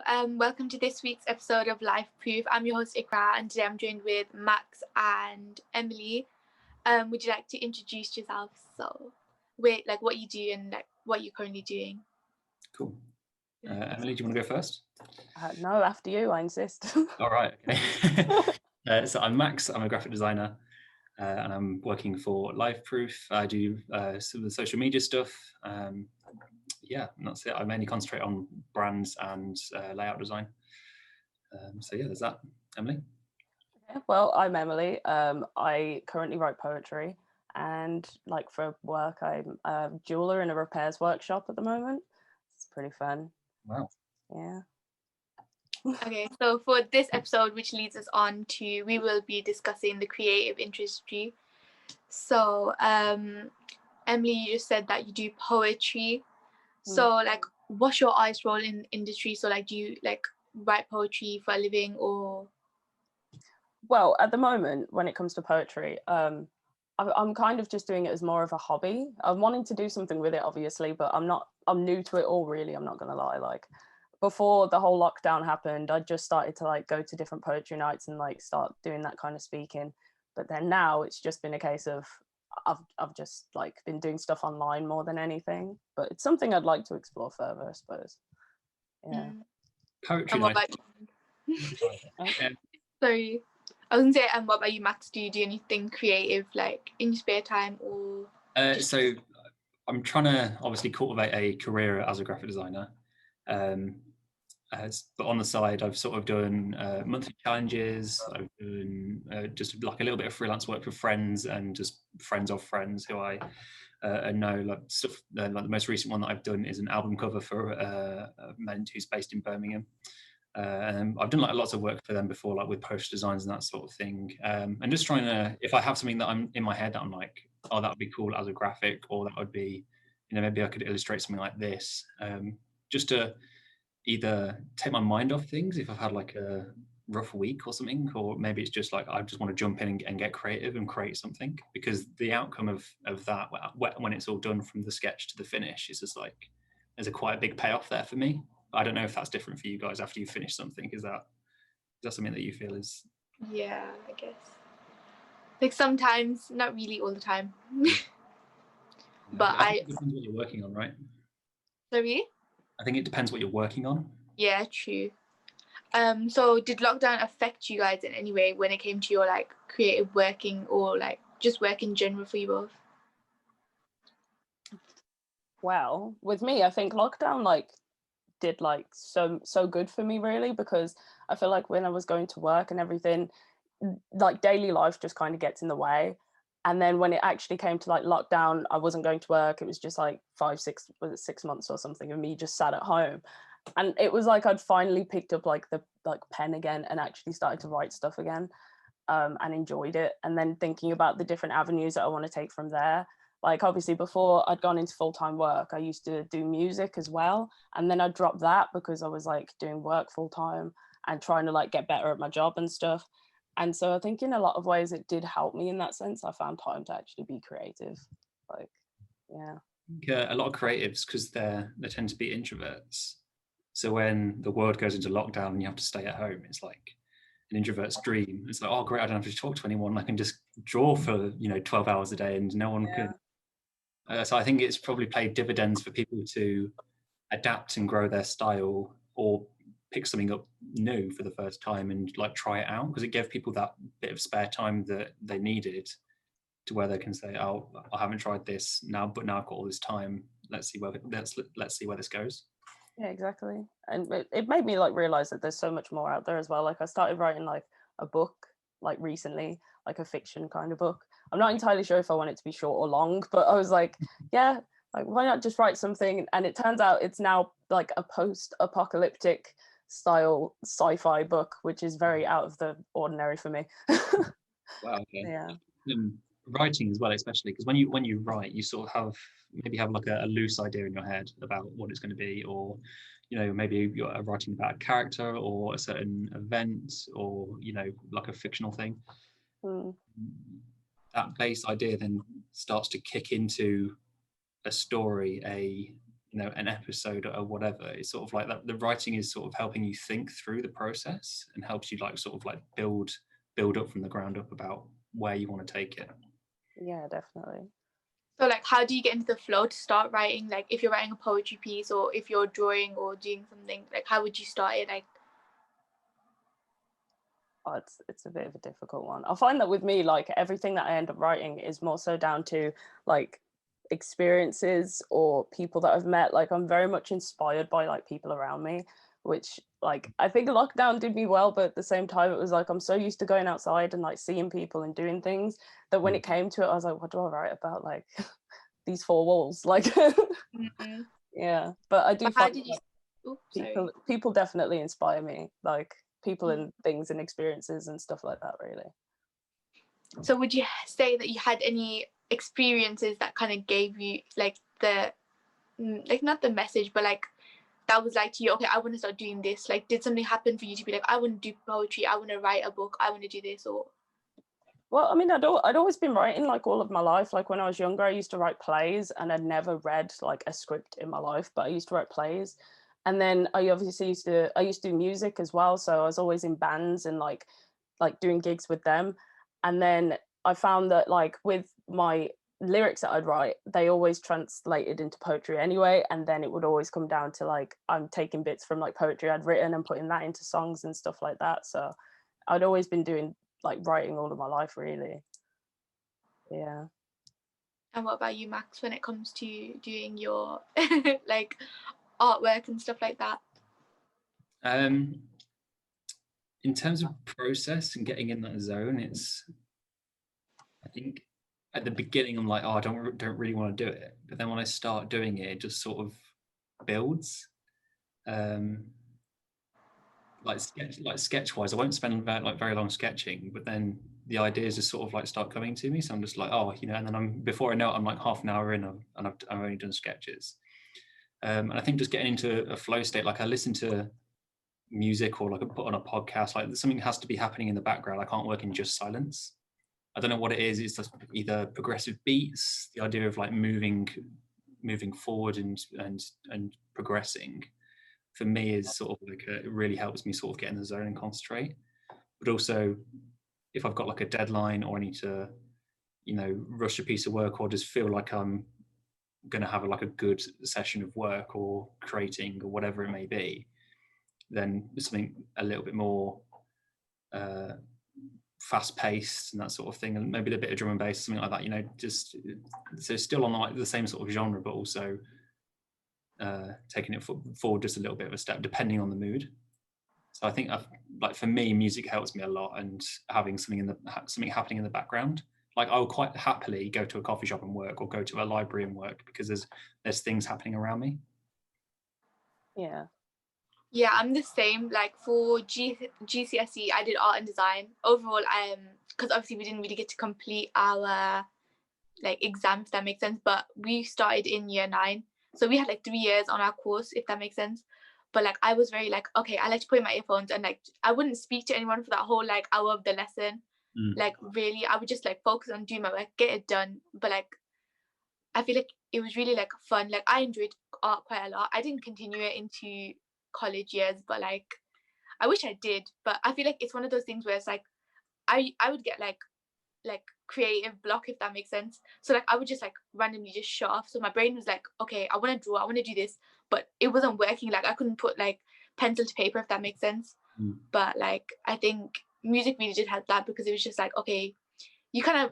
Welcome to this week's episode of Life Proof. I'm your host Ikra, and today I'm joined with Max and Emily. Would you like to introduce yourself? So, what you do and what you're currently doing. Cool. Emily, do you want to go first? No, after you, I insist. All right. Okay. So I'm Max. I'm a graphic designer, and I'm working for Life Proof. I do some of the social media stuff. And that's it. I mainly concentrate on brands and layout design. There's that. Emily? Well, I'm Emily. I currently write poetry, and for work, I'm a jeweler in a repairs workshop at the moment. It's pretty fun. Wow. Yeah. Okay, so for this episode, which leads us on to, we will be discussing the creative industry. So, Emily, you just said that you do poetry. So, what's your highest role in industry? So, do you write poetry for a living or? Well, at the moment, when it comes to poetry, I'm kind of just doing it as more of a hobby. I'm wanting to do something with it, obviously, but I'm new to it all, really. I'm not gonna lie. Before the whole lockdown happened, I just started to go to different poetry nights and start doing that kind of speaking. But then now it's just been a case of I've just been doing stuff online more than anything. But it's something I'd like to explore further, I suppose. Yeah. Poetry And what night. about you? Sorry. I was gonna say, and what about you, Max? Do you do anything creative in your spare time or? So I'm trying to obviously cultivate a career as a graphic designer. But on the side, I've sort of done monthly challenges. I've done just a little bit of freelance work for friends and just friends of friends who I know. Stuff. The most recent one that I've done is an album cover for a man who's based in Birmingham. And I've done lots of work for them before, with poster designs and that sort of thing. And just trying to, if I have something that I'm in my head that I'm like, oh, that would be cool as a graphic, or that would be, maybe I could illustrate something like this, just to either take my mind off things if I've had a rough week or something, or maybe it's just I just want to jump in and get creative and create something, because the outcome of that, when it's all done from the sketch to the finish, is just there's a quite a big payoff there for me. I don't know if that's different for you guys after you finish something. Is that something that you feel is? Yeah, I guess. Sometimes, not really all the time. But I think it depends what you're working on, right? Sorry? I think it depends what you're working on. Yeah, true. So did lockdown affect you guys in any way when it came to your creative working or just work in general for you both? Well, with me, I think lockdown did so good for me, really, because I feel like when I was going to work and everything, daily life just kind of gets in the way. And then when it actually came to lockdown, I wasn't going to work. It was just 6 months or something of me just sat at home. And it was I'd finally picked up the pen again and actually started to write stuff again, and enjoyed it. And then thinking about the different avenues that I want to take from there. Obviously before I'd gone into full-time work, I used to do music as well. And then I dropped that because I was doing work full-time and trying to get better at my job and stuff. And so I think in a lot of ways it did help me in that sense. I found time to actually be creative. A lot of creatives, because they tend to be introverts. So when the world goes into lockdown and you have to stay at home, it's like an introvert's dream. It's oh great, I don't have to talk to anyone. I can just draw for 12 hours a day and no one can. So I think it's probably paid dividends for people to adapt and grow their style, or pick something up new for the first time and try it out, because it gave people that bit of spare time that they needed, to where they can say, oh, I haven't tried this now, but now I've got all this time. Let's see where this goes. Yeah, exactly. And it made me realize that there's so much more out there as well. I started writing a book recently, a fiction kind of book. I'm not entirely sure if I want it to be short or long, but I was yeah, why not just write something? And it turns out it's now a post-apocalyptic style sci-fi book, which is very out of the ordinary for me. Wow. Okay. Yeah. Writing as well, especially because when you write, you sort of have a loose idea in your head about what it's going to be, or maybe you're writing about a character or a certain event, or a fictional thing. That base idea then starts to kick into a story, a an episode or whatever. It's sort of like that. The writing is sort of helping you think through the process and helps you like sort of like build up from the ground up about where you want to take it. Yeah, definitely. So like, how do you get into the flow to start writing? Like, if you're writing a poetry piece or if you're drawing or doing something, like, how would you start it? Like, oh, it's a bit of a difficult one. I find that with me, like, everything that I end up writing is more so down to like experiences or people that I've met. Like, I'm very much inspired by like people around me, which like I think lockdown did me well, but at the same time it was like I'm so used to going outside and like seeing people and doing things that when it came to it I was like, what do I write about? Like these four walls, like mm-hmm. Yeah, but I do but how find did you? people definitely inspire me, like people and things and experiences and stuff like that, really. So would you say that you had any experiences that kind of gave you like the like not the message but like that was like to you, okay, I want to start doing this? Like, did something happen for you to be like, I want to do poetry, I want to write a book, I want to do this? Or well, I mean, I'd always been writing like all of my life. Like when I was younger I used to write plays, and I'd never read like a script in my life, but I used to write plays. And then I obviously used to do music as well, so I was always in bands and like doing gigs with them. And then I found that like with my lyrics that I'd write, they always translated into poetry anyway, and then it would always come down to like I'm taking bits from like poetry I'd written and putting that into songs and stuff like that. So I'd always been doing like writing all of my life, really. Yeah. And what about you, Max, when it comes to doing your like artwork and stuff like that? In terms of process and getting in that zone, I think at the beginning I'm like, oh, I don't really want to do it, but then when I start doing it, it just sort of builds. Like sketch wise, I won't spend very long sketching, but then the ideas just sort of like start coming to me. So I'm just like, oh, and then before I know it, I'm like half an hour in and I've only done sketches. And I think just getting into a flow state, like I listen to music or like I put on a podcast, like something has to be happening in the background. I can't work in just silence. I don't know what it is. It's just either progressive beats, the idea of like moving forward and progressing. For me, is sort of like it really helps me sort of get in the zone and concentrate. But also, if I've got like a deadline or I need to, rush a piece of work or just feel like I'm going to have like a good session of work or creating or whatever it may be, then something a little bit more fast paced and that sort of thing, and maybe a bit of drum and bass, something like that, just so still on like the same sort of genre, but also taking it forward just a little bit of a step depending on the mood. So I think like for me, music helps me a lot, and having something happening in the background. Like I will quite happily go to a coffee shop and work, or go to a library and work, because there's things happening around me. Yeah, I'm the same. Like for GCSE, I did art and design. Overall, because obviously we didn't really get to complete our like exams, if that makes sense. But we started in year 9, so we had like 3 years on our course, if that makes sense. But like I was very like, okay, I like to put in my earphones, and like I wouldn't speak to anyone for that whole like hour of the lesson. Like really, I would just like focus on doing my work, get it done. But like I feel like it was really like fun. Like I enjoyed art quite a lot. I didn't continue it into college years, but like I wish I did. But I feel like it's one of those things where it's like I would get like creative block, if that makes sense. So like I would just like randomly just shut off. So my brain was like, okay, I want to draw, I want to do this, but it wasn't working. Like I couldn't put like pencil to paper, if that makes sense. But like I think music really did have that, because it was just like, okay, you kind of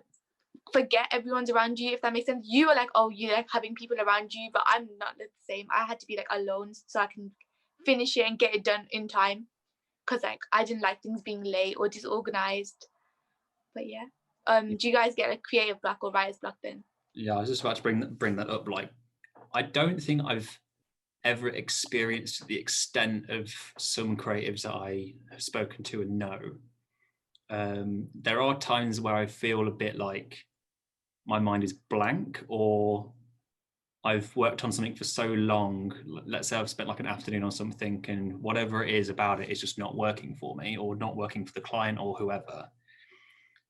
forget everyone's around you, if that makes sense. You are like, oh, you like having people around you, but I'm not the same. I had to be like alone so I can finish it and get it done in time, because like I didn't like things being late or disorganized. But yeah, do you guys get a creative block or writer's block then? Yeah, I was just about to bring that up. Like I don't think I've ever experienced the extent of some creatives that I have spoken to and know. There are times where I feel a bit like my mind is blank, or I've worked on something for so long. Let's say I've spent like an afternoon on something, and whatever it is about it is just not working for me, or not working for the client or whoever.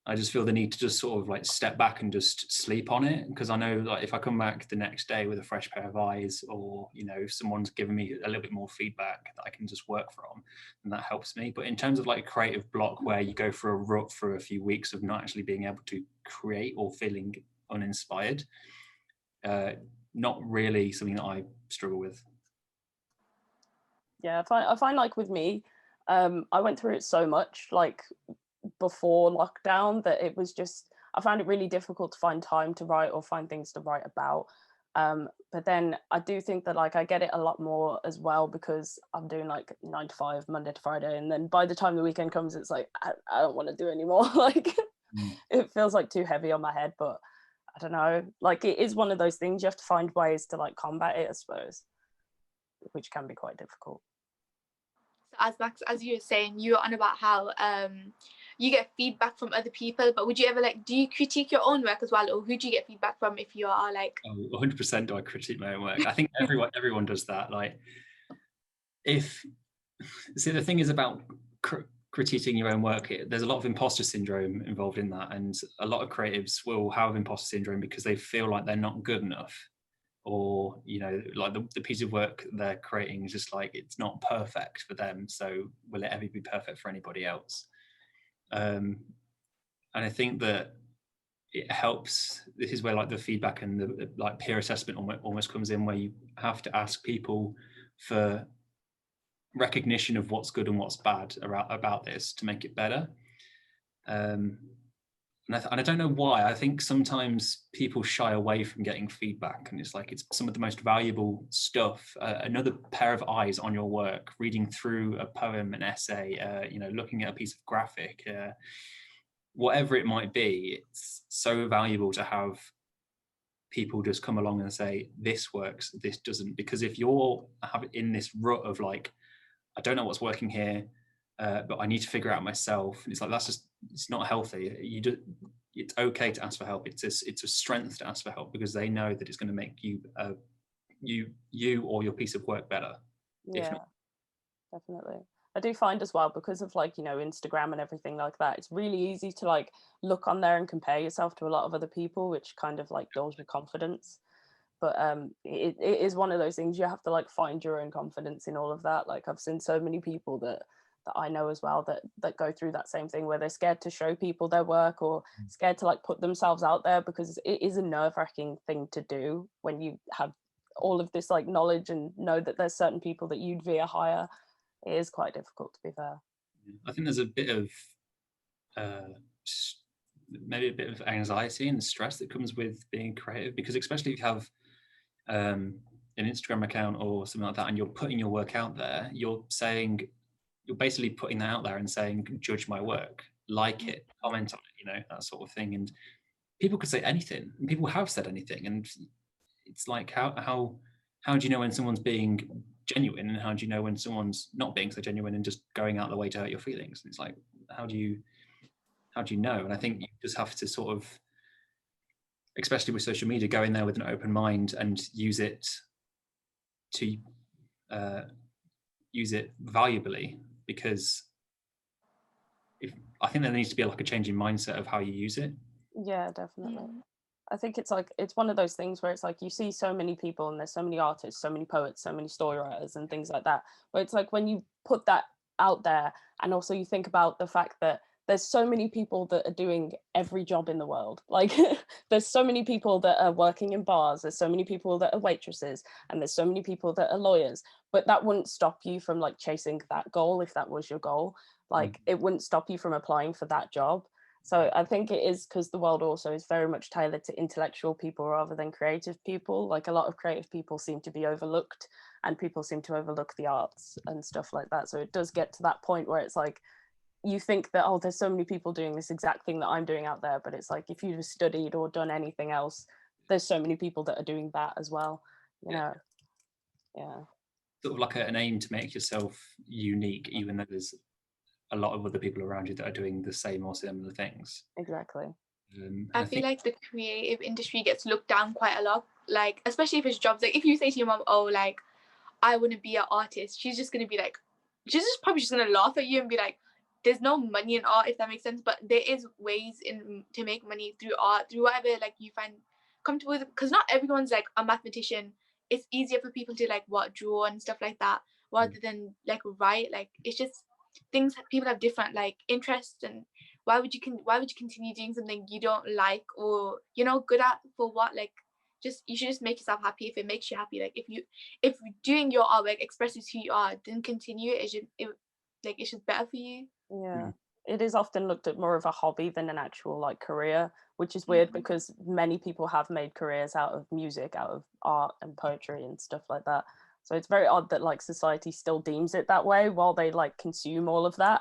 I just feel the need to just sort of like step back and just sleep on it, because I know like if I come back the next day with a fresh pair of eyes, or you know, if someone's given me a little bit more feedback that I can just work from, and that helps me. But in terms of like a creative block where you go for a rut for a few weeks of not actually being able to create or feeling uninspired, not really something that I struggle with. Yeah, I find like with me, I went through it so much like before lockdown that it was just, I found it really difficult to find time to write or find things to write about. But then I do think that like I get it a lot more as well, because I'm doing like 9 to 5 Monday to Friday, and then by the time the weekend comes, it's like I don't want to do anymore. Like it feels like too heavy on my head. But I don't know, like it is one of those things you have to find ways to like combat it, I suppose, which can be quite difficult. So as Max, as you were saying, you were on about how you get feedback from other people, but would you ever like, do you critique your own work as well, or who do you get feedback from if you are like? 100% do I critique my own work. I think everyone does that. Like, see, the thing is about critiquing your own work, there's a lot of imposter syndrome involved in that, and a lot of creatives will have imposter syndrome because they feel like they're not good enough, or you know, like the piece of work they're creating is just like, it's not perfect for them, so will it ever be perfect for anybody else? And I think that it helps. This is where like the feedback and the like peer assessment almost comes in, where you have to ask people for recognition of what's good and what's bad about this to make it better. And I don't know why. I think sometimes people shy away from getting feedback, and it's like it's some of the most valuable stuff. Another pair of eyes on your work, reading through a poem, an essay, you know, looking at a piece of graphic, whatever it might be. It's so valuable to have people just come along and say, this works, this doesn't. Because if you're in this rut of like, I don't know what's working here, but I need to figure it out myself, and it's like, that's just, it's not healthy. It's okay to ask for help. It's a strength to ask for help, because they know that it's going to make you or your piece of work better. Yeah, definitely. I do find as well, because of like, you know, Instagram and everything like that, it's really easy to like look on there and compare yourself to a lot of other people, which kind of like dulls your confidence. But it is one of those things, you have to like find your own confidence in all of that. Like I've seen so many people that I know as well that go through that same thing, where they're scared to show people their work, or scared to like put themselves out there, because it is a nerve-wracking thing to do when you have all of this like knowledge and know that there's certain people that you'd veer higher. It is quite difficult, to be fair. I think there's a bit of maybe a bit of anxiety and stress that comes with being creative, because especially if you have an Instagram account or something like that, and you're putting your work out there, you're basically putting that out there and saying, judge my work, like it, comment on it, you know, that sort of thing. And people could say anything, and people have said anything, and it's like, how do you know when someone's being genuine, and how do you know when someone's not being so genuine and just going out of the way to hurt your feelings? And it's like, how do you know? And I think you just have to sort of, especially with social media, go in there with an open mind and use it valuably, because I think there needs to be like a change in mindset of how you use it. Yeah, definitely. I think it's like, it's one of those things where it's like, you see so many people, and there's so many artists, so many poets, so many story writers and things like that, where it's like, when you put that out there, and also you think about the fact that there's so many people that are doing every job in the world. Like there's so many people that are working in bars, there's so many people that are waitresses, and there's so many people that are lawyers, but that wouldn't stop you from like chasing that goal if that was your goal. Like it wouldn't stop you from applying for that job. So I think it is because the world also is very much tailored to intellectual people rather than creative people. Like a lot of creative people seem to be overlooked, and people seem to overlook the arts and stuff like that. So it does get to that point where it's like, you think that, oh, there's so many people doing this exact thing that I'm doing out there. But it's like, if you've studied or done anything else, there's so many people that are doing that as well, you know? Yeah. Sort of like an aim to make yourself unique, even though there's a lot of other people around you that are doing the same or similar things. Exactly. I feel like the creative industry gets looked down quite a lot, like especially if it's jobs. Like if you say to your mom, oh, like I want to be an artist, she's just gonna be like, she's just probably just gonna laugh at you and be like, there's no money in art, if that makes sense, but there is ways in to make money through art, through whatever like you find comfortable with, because not everyone's like a mathematician. It's easier for people to like draw and stuff like that rather than like write. Like it's just things that people have different like interests, and why would you continue doing something you don't like or you're not good at for what? Like just you should just make yourself happy if it makes you happy. Like if doing your artwork expresses who you are, then continue it. It's just better for you. Yeah, it is often looked at more of a hobby than an actual like career, which is weird because many people have made careers out of music, out of art and poetry and stuff like that. So it's very odd that like society still deems it that way while they like consume all of that.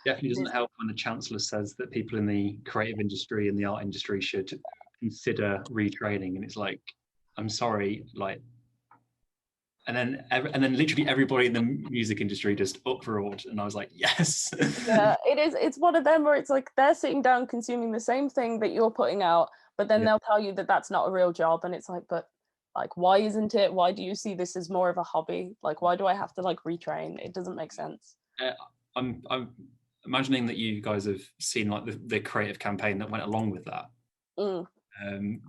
Definitely doesn't help when the Chancellor says that people in the creative industry and the art industry should consider retraining, and it's like, I'm sorry, like, and then literally everybody in the music industry just uproared, and I was like, yes. Yeah, it's one of them where it's like they're sitting down consuming the same thing that you're putting out, but then they'll tell you that that's not a real job, and it's like, but like, why isn't it? Why do you see this as more of a hobby? Like, why do I have to like retrain? It doesn't make sense. I'm imagining that you guys have seen like the creative campaign that went along with that.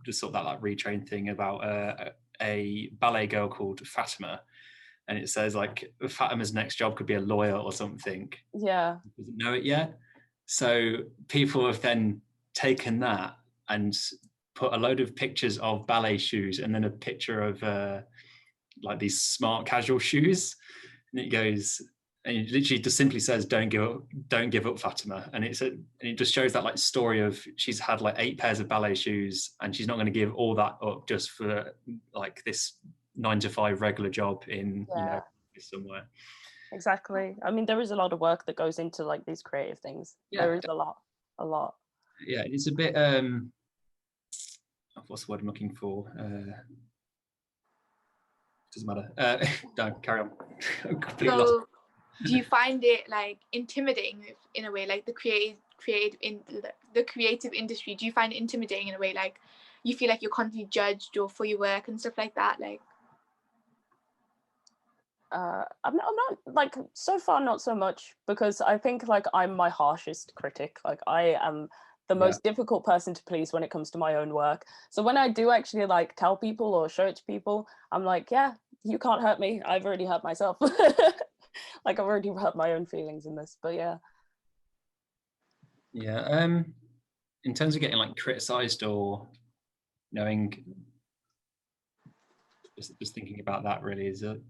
Just sort of that like retrain thing about a ballet girl called Fatima, and it says like Fatima's next job could be a lawyer or something. Yeah, doesn't know it yet. So people have then taken that and put a load of pictures of ballet shoes and then a picture of like these smart casual shoes, and it goes, and it literally just simply says, don't give up, Fatima. And it just shows that like story of she's had like 8 pairs of ballet shoes and she's not going to give all that up just for like this 9-to-5 regular job in somewhere. Exactly. I mean, there is a lot of work that goes into like these creative things. There is a lot. Yeah, it's a bit what's the word I'm looking for? Doesn't matter. No, carry on. Completely lost. Do you find it like intimidating in a way, like the creative industry? Do you find it intimidating in a way, like you feel like you're constantly judged or for your work and stuff like that? Like, I'm not like, so far not so much, because I think like I'm my harshest critic. Like I am the most difficult person to please when it comes to my own work. So when I do actually like tell people or show it to people, I'm like, yeah, you can't hurt me. I've already hurt myself. Like I've already hurt my own feelings in this, but yeah. In terms of getting like criticized or knowing, just thinking about that really is that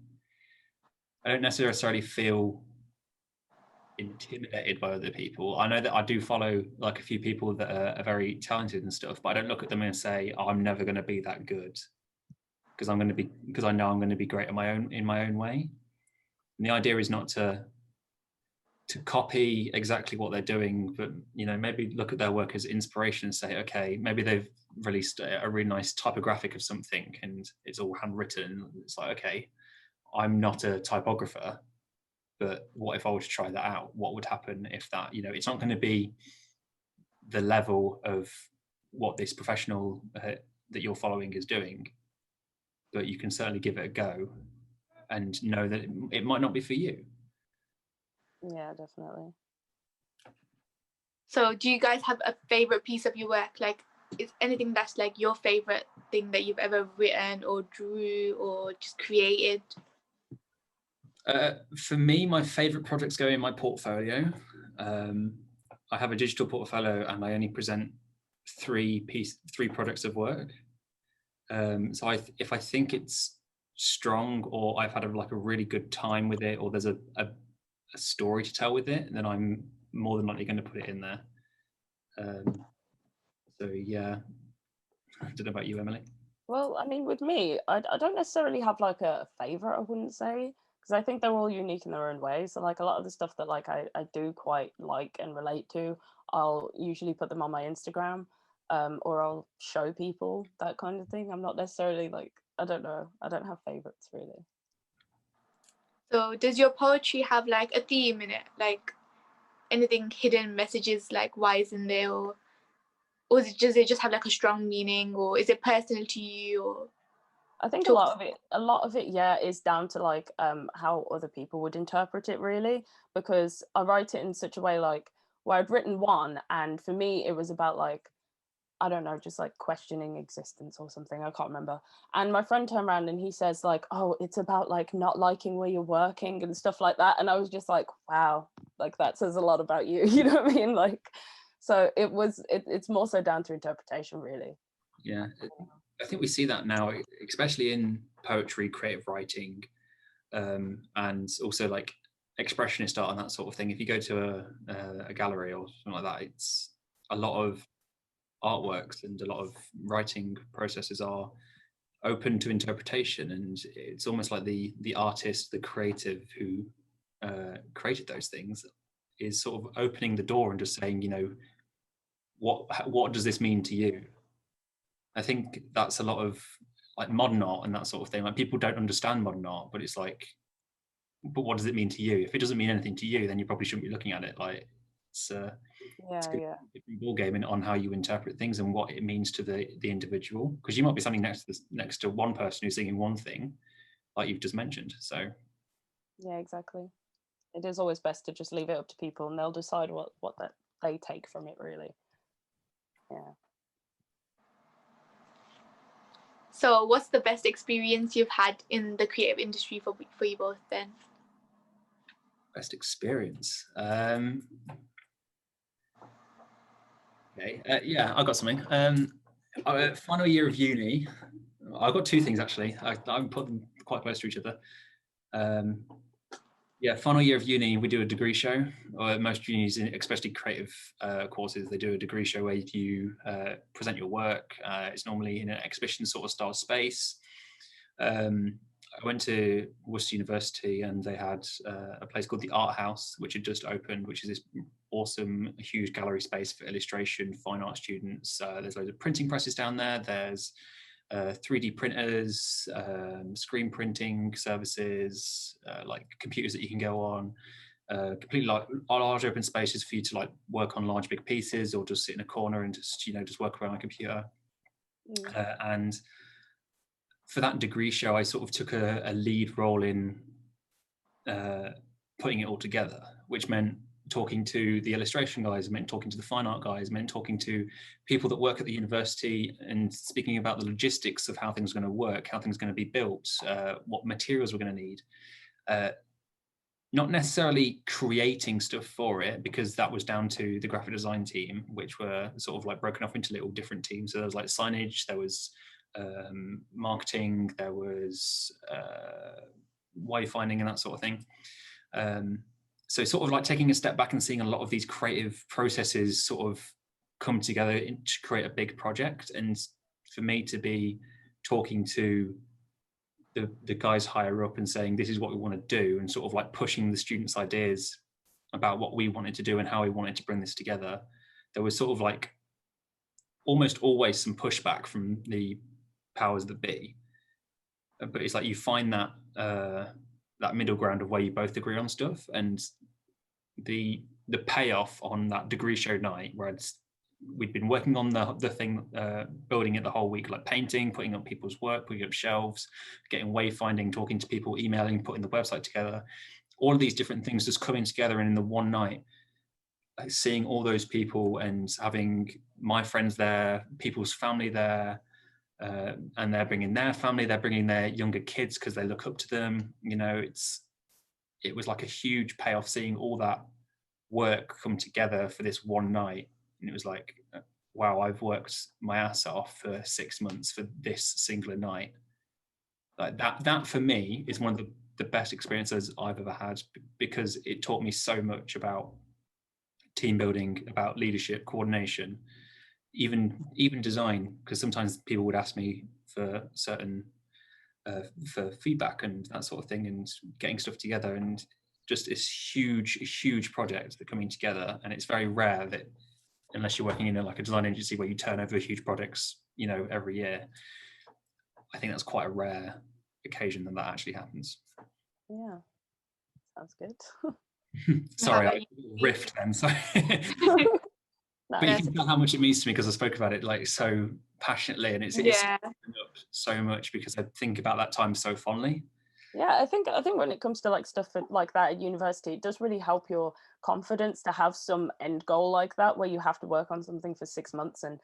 I don't necessarily feel intimidated by other people. I know that I do follow like a few people that are very talented and stuff, but I don't look at them and say, oh, I'm never going to be that good, because I know I'm going to be great in my own way. And the idea is not to copy exactly what they're doing, but maybe look at their work as inspiration and say, okay, maybe they've released a really nice typographic of something and it's all handwritten. It's like, okay, I'm not a typographer, but what if I were to try that out? What would happen if that, it's not going to be the level of what this professional that you're following is doing, but you can certainly give it a go and know that it might not be for you. Yeah, definitely. So do you guys have a favorite piece of your work? Like, is anything that's like your favorite thing that you've ever written or drew or just created? For me, my favorite projects go in my portfolio. I have a digital portfolio and I only present 3 projects of work. So if I think it's strong or I've had a really good time with it, or there's a story to tell with it, then I'm more than likely going to put it in there. So yeah, I don't know about you, Emily. Well, I mean, with me, I don't necessarily have like a favorite, I wouldn't say, because I think they're all unique in their own way. So like a lot of the stuff that like I do quite like and relate to, I'll usually put them on my Instagram, or I'll show people, that kind of thing. I'm not necessarily like, I don't know, I don't have favorites really. So does your poetry have like a theme in it, like anything hidden messages, like why is in there, or does it just have like a strong meaning, or is it personal to you? Or I think a lot of it, yeah, is down to like how other people would interpret it, really, because I write it in such a way like where I'd written one, and for me it was about like, I don't know, just like questioning existence or something. I can't remember. And my friend turned around and he says like, oh, it's about like not liking where you're working and stuff like that. And I was just like, wow, like that says a lot about you. You know what I mean? Like, so it's more so down to interpretation, really. Yeah, I think we see that now, especially in poetry, creative writing, and also like expressionist art and that sort of thing. If you go to a gallery or something like that, it's a lot of artworks and a lot of writing processes are open to interpretation, and it's almost like the artist, the creative who created those things is sort of opening the door and just saying, you know, what does this mean to you? I think that's a lot of like modern art and that sort of thing. Like people don't understand modern art, but it's like, but what does it mean to you? If it doesn't mean anything to you, then you probably shouldn't be looking at it. Like it's a different ball game on how you interpret things and what it means to the individual. Because you might be standing next to one person who's singing one thing, like you've just mentioned. So yeah, exactly. It is always best to just leave it up to people, and they'll decide what that they take from it, really. Yeah. So what's the best experience you've had in the creative industry for you both then? Best experience. Okay. Yeah, I got something. Final year of uni. I've got two things actually. I put them quite close to each other. Yeah, final year of uni, we do a degree show. Most unis, especially creative courses, they do a degree show where you present your work. It's normally in an exhibition sort of style space. I went to Worcester University and they had a place called the Art House, which had just opened, which is this awesome, huge gallery space for illustration, fine art students. There's loads of printing presses down there. There's 3D printers, screen printing services, like computers that you can go on, completely like large open spaces for you to like work on large big pieces or just sit in a corner and just, you know, just work around a computer. And for that degree show, I sort of took a lead role in putting it all together, which meant talking to the illustration guys, meant talking to the fine art guys, meant talking to people that work at the university and speaking about the logistics of how things are going to work, how things are going to be built, what materials we're going to need. Not necessarily creating stuff for it, because that was down to the graphic design team, which were sort of like broken off into little different teams. So there was like signage, there was marketing, there was wayfinding and that sort of thing. So sort of like taking a step back and seeing a lot of these creative processes sort of come together to create a big project. And for me to be talking to the guys higher up and saying, this is what we want to do, and sort of like pushing the students' ideas about what we wanted to do and how we wanted to bring this together, there was sort of like almost always some pushback from the powers that be. But it's like you find that that middle ground of where you both agree on stuff, and the payoff on that degree show night where we'd been working on the thing, building it the whole week, like painting, putting up people's work, putting up shelves, getting wayfinding, talking to people, emailing, putting the website together, all of these different things just coming together. And in the one night, like seeing all those people and having my friends there, people's family there, and they're bringing their family, they're bringing their younger kids because they look up to them. You know, it was like a huge payoff seeing all that work come together for this one night. And it was like, wow, I've worked my ass off for 6 months for this singular night. Like that for me is one of the best experiences I've ever had, because it taught me so much about team building, about leadership, coordination, even design, because sometimes people would ask me for certain for feedback and that sort of thing, and getting stuff together, and just this huge project that coming together. And it's very rare that, unless you're working in like a design agency where you turn over huge projects, you know, every year, I think that's quite a rare occasion that actually happens. Yeah, sounds good. Sorry, I riffed then. Sorry. But you can tell how much it means to me because I spoke about it like so passionately, and it's up so much because I think about that time so fondly. Yeah, I think when it comes to like stuff like that at university, it does really help your confidence to have some end goal like that where you have to work on something for 6 months, and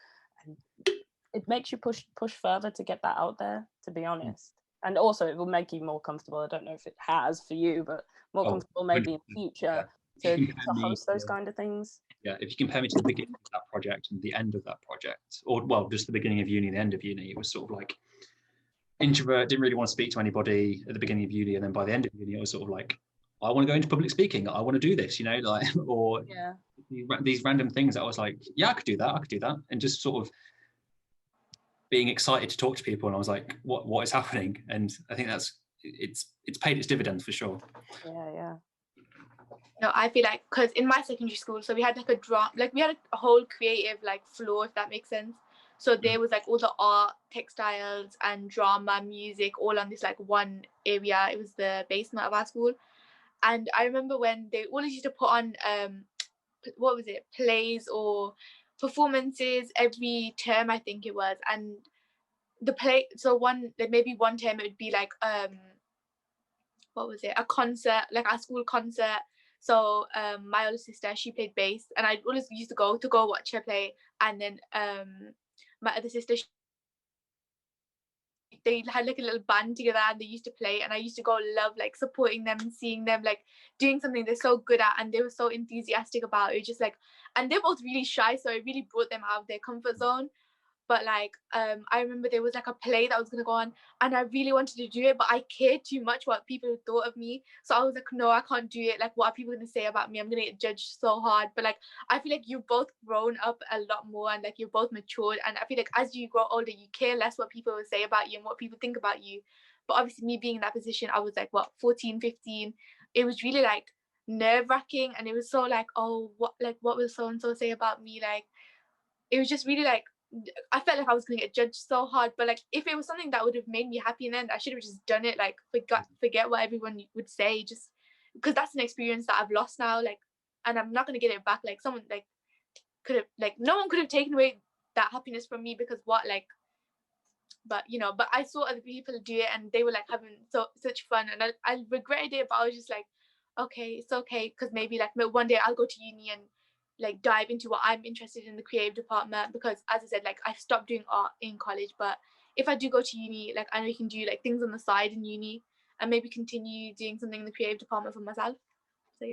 it makes you push further to get that out there, to be honest. And also it will make you more comfortable. I don't know if it has for you, but more comfortable maybe in future to host those kind of things. Yeah, if you compare me to the beginning of that project and the end of that project, or well, just the beginning of uni, the end of uni, it was sort of like introvert, didn't really want to speak to anybody at the beginning of uni, and then by the end of uni, it was sort of like, I want to go into public speaking. I want to do this, like, or these random things that I was like, yeah, I could do that, and just sort of being excited to talk to people. And I was like, what is happening? And I think it's paid its dividends for sure. Yeah. No, I feel like because in my secondary school, so we had like we had a whole creative like floor, if that makes sense. So there was like all the art, textiles, and drama, music, all on this like one area. It was the basement of our school, and I remember when they always used to put on what was it, plays or performances every term, I think it was, and the play. So maybe one term it would be like what was it, a concert, like our school concert. So my older sister, she played bass, and I always used to go watch her play. And then my other sister, they had like a little band together, and they used to play, and I used to go love like supporting them and seeing them like doing something they're so good at, and they were so enthusiastic about it. Just like, and they're both really shy, so it really brought them out of their comfort zone. But like I remember there was like a play that was gonna go on, and I really wanted to do it, but I cared too much what people thought of me. So I was like, no, I can't do it. Like, what are people gonna say about me? I'm gonna get judged so hard. But like, I feel like you've both grown up a lot more, and like you're both matured, and I feel like as you grow older, you care less what people will say about you and what people think about you. But obviously me being in that position, I was like 14, 15. It was really like nerve-wracking, and it was so like, oh, what will so and so say about me? Like, it was just really like, I felt like I was going to get judged so hard. But like, if it was something that would have made me happy, then I should have just done it. Like, forget what everyone would say, just because that's an experience that I've lost now. Like, and I'm not going to get it back. Like, someone like could have, like, no one could have taken away that happiness from me, because but I saw other people do it, and they were like having such fun, and I regretted it, but I was just like, okay, it's okay, because maybe like one day I'll go to uni and like dive into what I'm interested in, the creative department, because as I said, like I stopped doing art in college. But if I do go to uni, like I know you can do like things on the side in uni and maybe continue doing something in the creative department for myself. So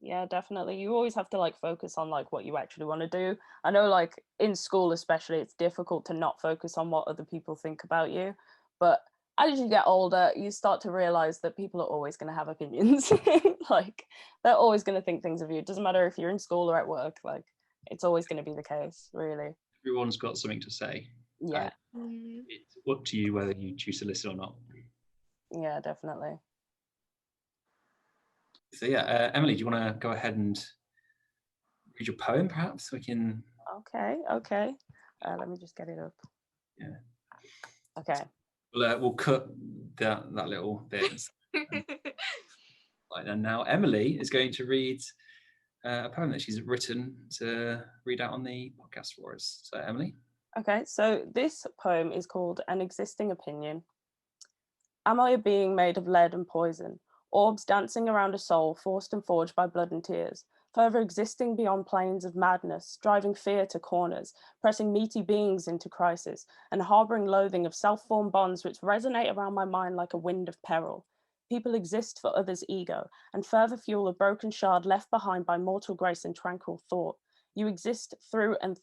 yeah, definitely. You always have to like focus on like what you actually want to do. I know like in school especially, it's difficult to not focus on what other people think about you, but as you get older, you start to realize that people are always going to have opinions. Like, they're always going to think things of you. It doesn't matter if you're in school or at work. Like, it's always going to be the case, really. Everyone's got something to say. Yeah. It's up to you whether you choose to listen or not. Yeah, definitely. So yeah, Emily, do you want to go ahead and read your poem, perhaps? We can. Okay. Let me just get it up. Yeah. Okay. We'll cut that little bit. Right, and now Emily is going to read a poem that she's written to read out on the podcast for us. So Emily. Okay, so this poem is called An Existing Opinion. Am I a being made of lead and poison, orbs dancing around a soul forced and forged by blood and tears, further existing beyond planes of madness, driving fear to corners, pressing meaty beings into crisis, and harbouring loathing of self-formed bonds which resonate around my mind like a wind of peril? People exist for others' ego, and further fuel a broken shard left behind by mortal grace and tranquil thought. You exist through, and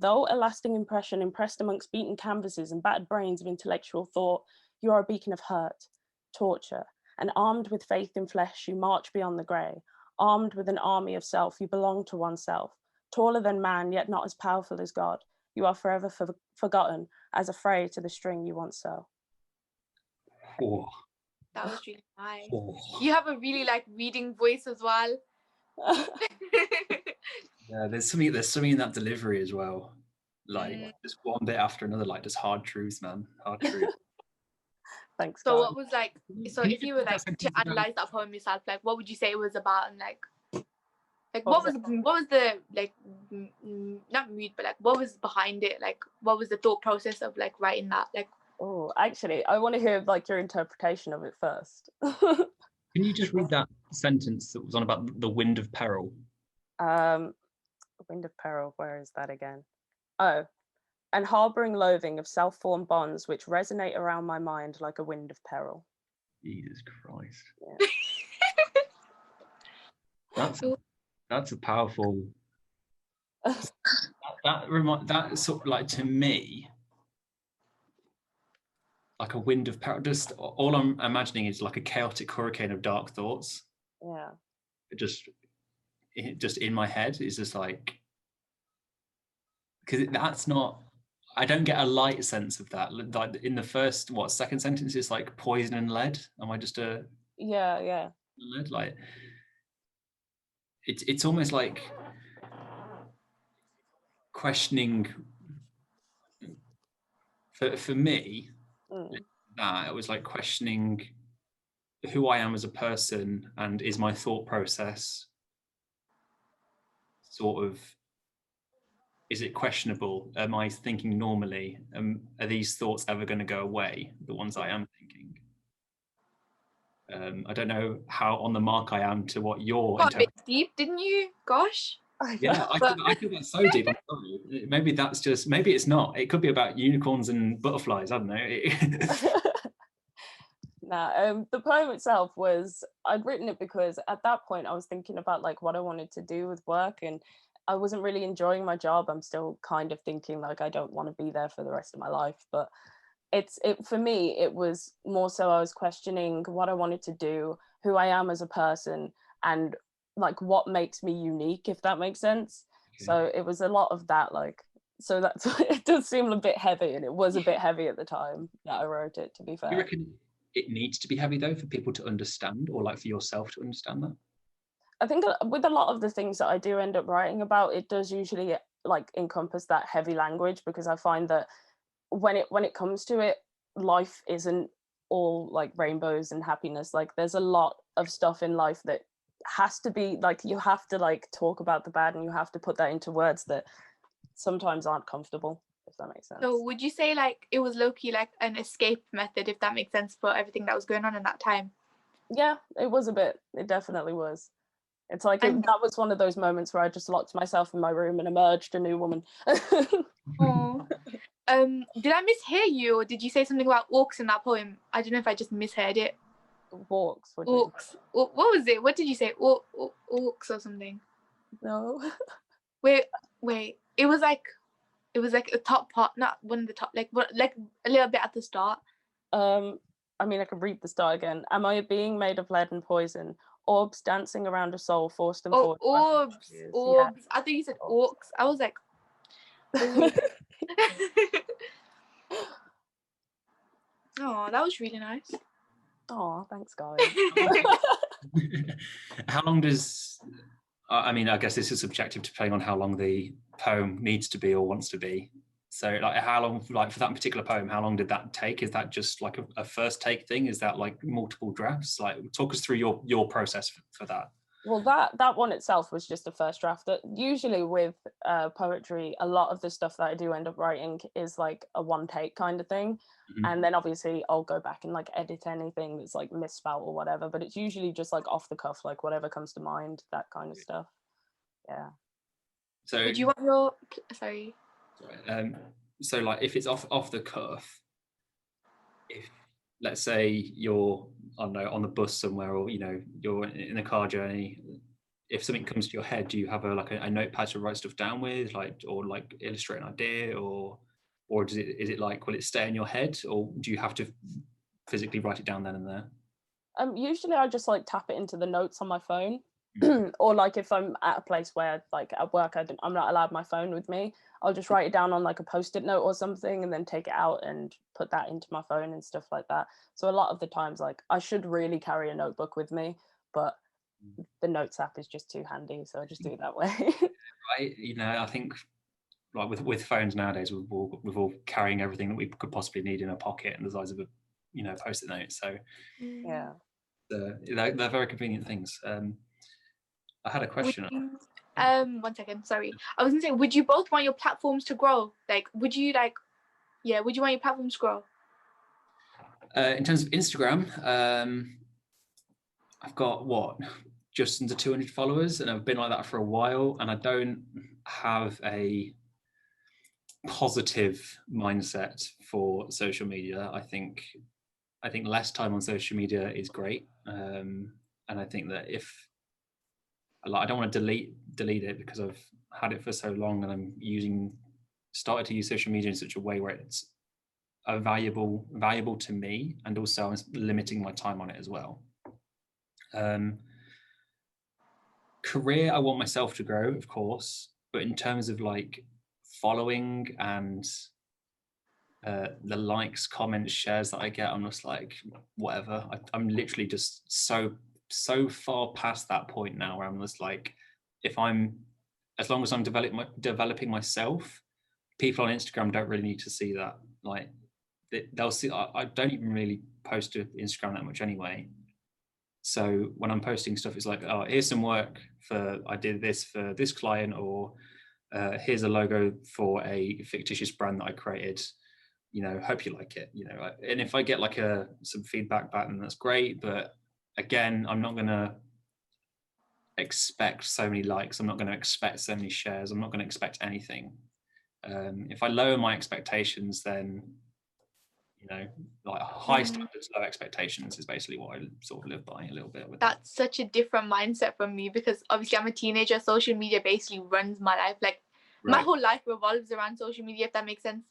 though a lasting impression impressed amongst beaten canvases and battered brains of intellectual thought, you are a beacon of hurt, torture, and armed with faith in flesh, you march beyond the grey. Armed with an army of self, you belong to oneself. Taller than man, yet not as powerful as God, you are forever forgotten as a fray to the string you once sew. Oh. That was really nice. Oh. You have a really like reading voice as well. Yeah, there's something in that delivery as well. Like just one bit after another, like just hard truths, man. Hard truths. Thanks. So what was like? So if you were like to analyze that poem yourself, like what would you say it was about, and like? Like, What what was was the like, not mood, but like, what was behind it? Like, what was the thought process of like writing that? Like, Oh, actually, I want to hear like your interpretation of it first. Can you just read that sentence that was on about the wind of peril? Wind of peril, where is that again? Oh, and harboring loathing of self-formed bonds which resonate around my mind like a wind of peril. Jesus Christ. Yeah. That's a powerful. That sort of like, to me, like a wind of peril. Just all I'm imagining is like a chaotic hurricane of dark thoughts. Yeah. Just in my head is just like, because that's not. I don't get a light sense of that. Like in the first, second sentence is like poison and lead. Am I just a Yeah. lead? Like it's almost like questioning. For me, that it was like questioning who I am as a person, and is my thought process sort of, is it questionable? Am I thinking normally? Are these thoughts ever going to go away? The ones I am thinking. I don't know how on the mark I am to what you're. got a bit deep, didn't you? Gosh. Yeah, I feel that's so deep. I'm sorry. Maybe that's just. Maybe it's not. It could be about unicorns and butterflies. I don't know. Nah, the poem itself was, I'd written it because at that point I was thinking about like what I wanted to do with work, and I wasn't really enjoying my job. I'm still kind of thinking like I don't want to be there for the rest of my life, but it for me it was more so I was questioning what I wanted to do, who I am as a person, and like what makes me unique, if that makes sense. Okay. So it was a lot of that, like, so that's it does seem a bit heavy, and it was a bit heavy at the time that I wrote it, to be fair. Do you reckon it needs to be heavy though for people to understand, or like for yourself to understand that? I think with a lot of the things that I do end up writing about, it does usually like encompass that heavy language, because I find that when it comes to it, life isn't all like rainbows and happiness. Like there's a lot of stuff in life that has to be like, you have to like talk about the bad, and you have to put that into words that sometimes aren't comfortable, if that makes sense. So would you say like it was low-key like an escape method, if that makes sense, for everything that was going on in that time? Yeah, it was a bit. It definitely was. It's like that was one of those moments where I just locked myself in my room and emerged a new woman. Oh. Did I mishear you, or did you say something about orcs in that poem? I don't know if I just misheard it. Walks. Orcs. What was it? What did you say? Orcs or something? No. Wait. It was like a top part, not one of the top, like a little bit at the start. I mean, I could read the start again. Am I a being made of lead and poison? Orbs dancing around a soul, forced and forward. Orbs. Yeah. I thought you said orcs. I was like, oh, that was really nice. Oh, thanks, guys. How long does? I mean, I guess this is subjective depending on how long the poem needs to be or wants to be. So, like, how long, like for that particular poem, how long did that take? Is that just like a first take thing? Is that like multiple drafts? Like, talk us through your process for that. Well, that one itself was just the first draft. That usually with poetry, a lot of the stuff that I do end up writing is like a one take kind of thing, and then obviously I'll go back and like edit anything that's like misspelled or whatever. But it's usually just like off the cuff, like whatever comes to mind, that kind of stuff. Yeah. So, would you want your sorry? So like if it's off the cuff, if let's say you're, I don't know, on the bus somewhere, or you're in a car journey, if something comes to your head, do you have a notepad to write stuff down with, or illustrate an idea, or is it like, will it stay in your head, or do you have to physically write it down then and there? Usually I just like tap it into the notes on my phone. Or like if I'm at a place where like at work I'm not allowed my phone with me, I'll just write it down on like a post-it note or something, and then take it out and put that into my phone and stuff like that. So a lot of the times, like, I should really carry a notebook with me, but the notes app is just too handy, so I just do it that way. Right, I think like with phones nowadays, we're all carrying everything that we could possibly need in a pocket and the size of a post-it note. So yeah, they're very convenient things. I had a question. One second, sorry. I was gonna say, would you both want your platforms to grow? Like, would you want your platforms to grow? In terms of Instagram, I've got just under 200 followers, and I've been like that for a while, and I don't have a positive mindset for social media. I think less time on social media is great, and I think that if I don't want to delete it because I've had it for so long, and I'm started to use social media in such a way where it's valuable to me, and also I'm limiting my time on it as well. Career, I want myself to grow, of course, but in terms of like following and the likes, comments, shares that I get, I'm just like, whatever. I'm literally just so far past that point now where I'm just like, as long as I'm developing myself, people on Instagram don't really need to see that. Like, they'll see. I don't even really post to Instagram that much anyway. So when I'm posting stuff, it's like, oh, here's some work I did this for this client, or here's a logo for a fictitious brand that I created. Hope you like it. And if I get like some feedback back, then that's great. But again, I'm not gonna expect so many likes. I'm not going to expect so many shares. I'm not going to expect anything. If I lower my expectations, then like high standards, low expectations is basically what I sort of live by a little bit. That's such a different mindset from me, because obviously I'm a teenager. Social media basically runs my life. Like, my whole life revolves around social media, if that makes sense.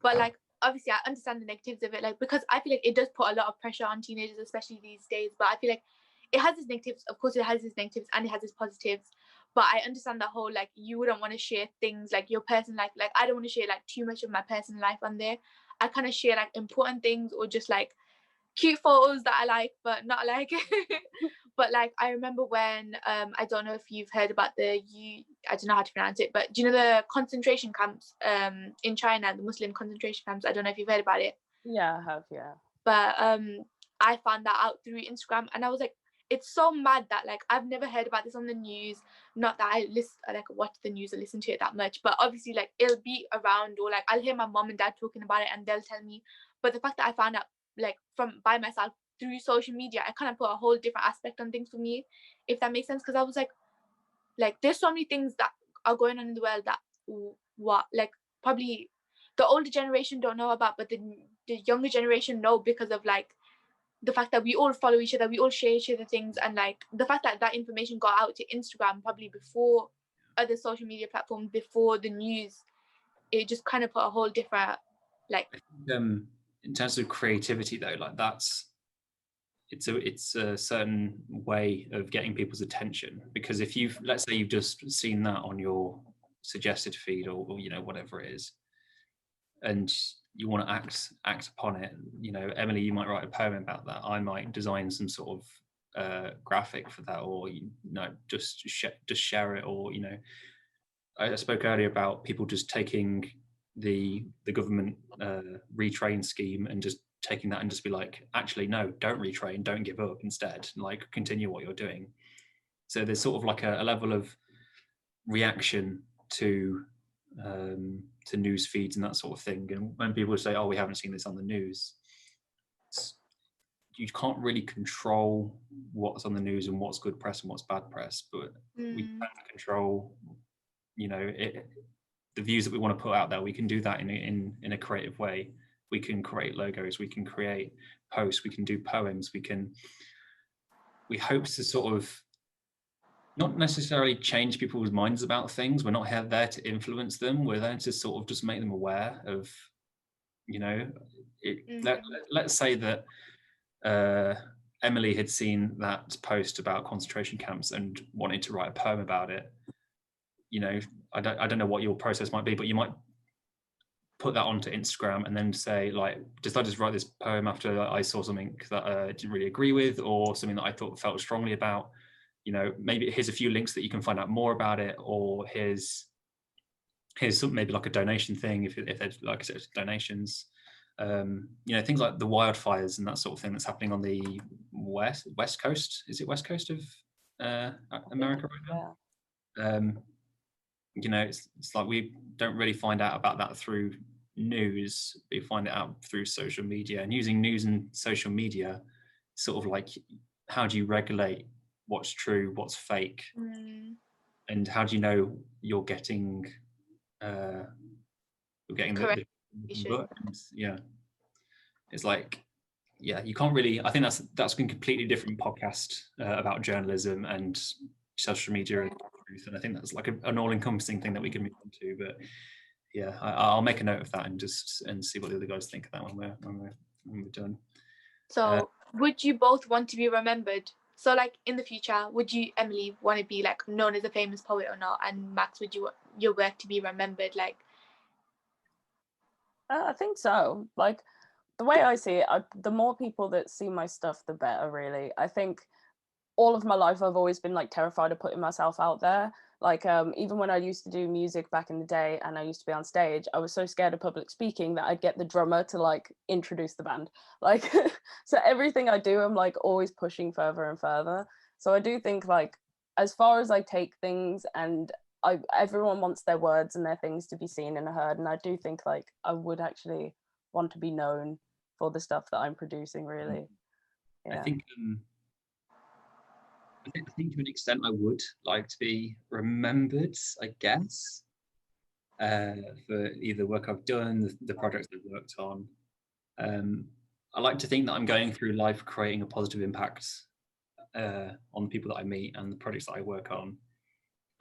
But like, obviously I understand the negatives of it, like, because I feel like it does put a lot of pressure on teenagers, especially these days. But I feel like it has its negatives. Of course, it has its negatives and it has its positives. But I understand the whole, like, you wouldn't want to share things like your personal life. Like, I don't want to share like too much of my personal life on there. I kind of share like important things, or just like cute photos that I like, but not like. But like, I remember when I don't know if you've heard about I don't know how to pronounce it, but do you know the concentration camps in China, the Muslim concentration camps? I don't know if you've heard about it. Yeah, I have, yeah. But I found that out through Instagram, and I was like, it's so mad that like I've never heard about this on the news. Not that I watch the news or listen to it that much, but obviously like it'll be around, or like I'll hear my mom and dad talking about it and they'll tell me. But the fact that I found out like by myself through social media, I kind of put a whole different aspect on things for me, if that makes sense. Because I was like there's so many things that are going on in the world that like probably the older generation don't know about, but the younger generation know, because of like the fact that we all follow each other, we all share each other things, and like the fact that that information got out to Instagram probably before other social media platforms, before the news, it just kind of put a whole different like. In terms of creativity though, like it's a certain way of getting people's attention, because if let's say you've just seen that on your suggested feed, or whatever it is, and you want to act upon it, Emily, you might write a poem about that. I might design some sort of graphic for that, or just share it, or I spoke earlier about people just taking the government retrain scheme and just taking that and just be like, actually no, don't retrain, don't give up, instead like continue what you're doing. So there's sort of like a level of reaction to news feeds and that sort of thing. And when people say, oh, we haven't seen this on the news, you can't really control what's on the news and what's good press and what's bad press, but we can control the views that we want to put out there. We can do that in a creative way. We can create logos, we can create posts, we can do poems, we hope to sort of not necessarily change people's minds about things. We're not there to influence them. We're there to sort of just make them aware of, let's say that Emily had seen that post about concentration camps and wanted to write a poem about it. I don't know what your process might be, but you might put that onto Instagram and then say, like, I just write this poem after I saw something that I didn't really agree with, or something that I felt strongly about. Maybe here's a few links that you can find out more about it, or here's some, maybe like a donation thing if there's, like I said, donations. Things like the wildfires and that sort of thing that's happening on the west coast. Is it west coast of America right now. You know, it's like we don't really find out about that through news. We find it out through social media, and using news and social media, sort of like, how do you regulate what's true, what's fake, and how do you know you're getting the book? Yeah, it's like, yeah, you can't really. I think that's been a completely different podcast about journalism and social media and truth, and I think that's like an all-encompassing thing that we can move on to. But yeah, I'll make a note of that and see what the other guys think of that when we're done. So would you both want to be remembered? So like in the future, would you, Emily, want to be like known as a famous poet or not? And Max, would you want your work to be remembered? Like, I think so. Like, the way I see it, the more people that see my stuff, the better, really. I think all of my life I've always been like terrified of putting myself out there. Like, even when I used to do music back in the day and I used to be on stage, I was so scared of public speaking that I'd get the drummer to like introduce the band. Like, so everything I do, I'm like always pushing further and further. So I do think, like, as far as I take things, and everyone wants their words and their things to be seen and heard, and I do think like I would actually want to be known for the stuff that I'm producing, really. Yeah. I think to an extent I would like to be remembered, I guess, for either the work I've done, the projects I've worked on. I like to think that I'm going through life creating a positive impact on the people that I meet and the projects that I work on,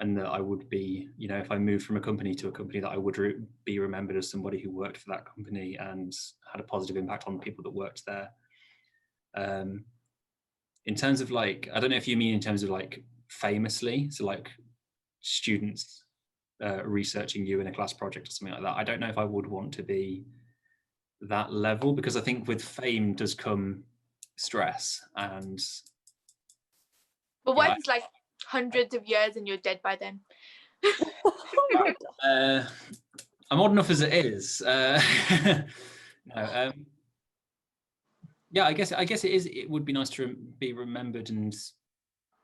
and that I would be, you know, if I moved from a company to a company, that I would be remembered as somebody who worked for that company and had a positive impact on the people that worked there. In terms of like, I don't know if you mean in terms of like famously, so like students researching you in a class project or something like that. I don't know if I would want to be that level, because I think with fame does come stress. And but what if it's like hundreds of years and you're dead by then? I'm old enough as it is. No, yeah, I guess it is. It would be nice to be remembered and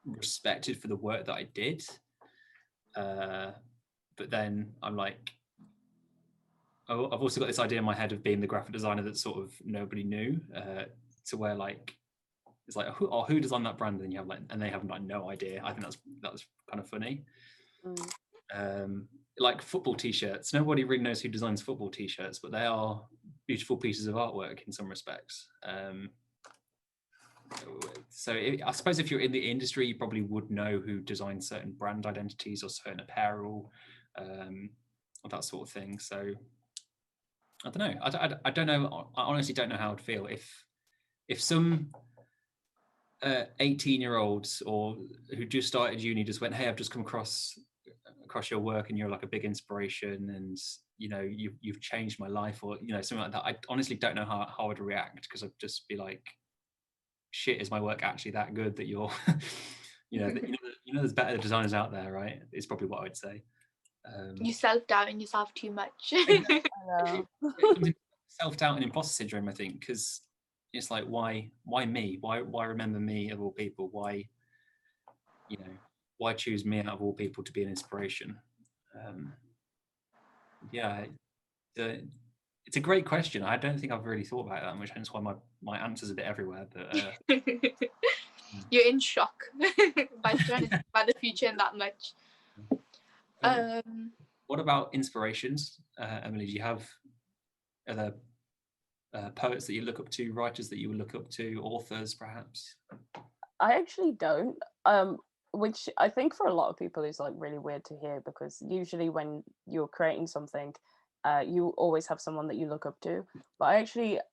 respected for the work that I did. But then I'm like, oh, I've also got this idea in my head of being the graphic designer that sort of nobody knew, to where like it's like, who designed that brand? And you have like, and they have like no idea. I think that's kind of funny. Like football t-shirts, nobody really knows who designs football t-shirts, but they are beautiful pieces of artwork in some respects. So I suppose if you're in the industry, you probably would know who designs certain brand identities or certain apparel, or that sort of thing. So I don't know. I don't know. I honestly don't know how I'd feel if some 18-year-olds or who just started uni just went, hey, I've just come across your work and you're like a big inspiration, and you know you've changed my life, or you know something like that. I honestly don't know how I would react, because I'd just be like, shit, is my work actually that good that you're you know there's better designers out there, right? It's probably what I would say. You self-doubting yourself too much. Self-doubt and imposter syndrome, I think, because it's like, why me? Why remember me of all people? Why, you know, why choose me out of all people to be an inspiration? Yeah, it's a great question. I don't think I've really thought about it that much, hence why my answer's a bit everywhere. But you're in shock by trying to think about the future in that much. What about inspirations, Emily? Do you have other poets that you look up to, writers that you would look up to, authors perhaps? I actually don't, which I think for a lot of people is like really weird to hear, because usually when you're creating something, you always have someone that you look up to. But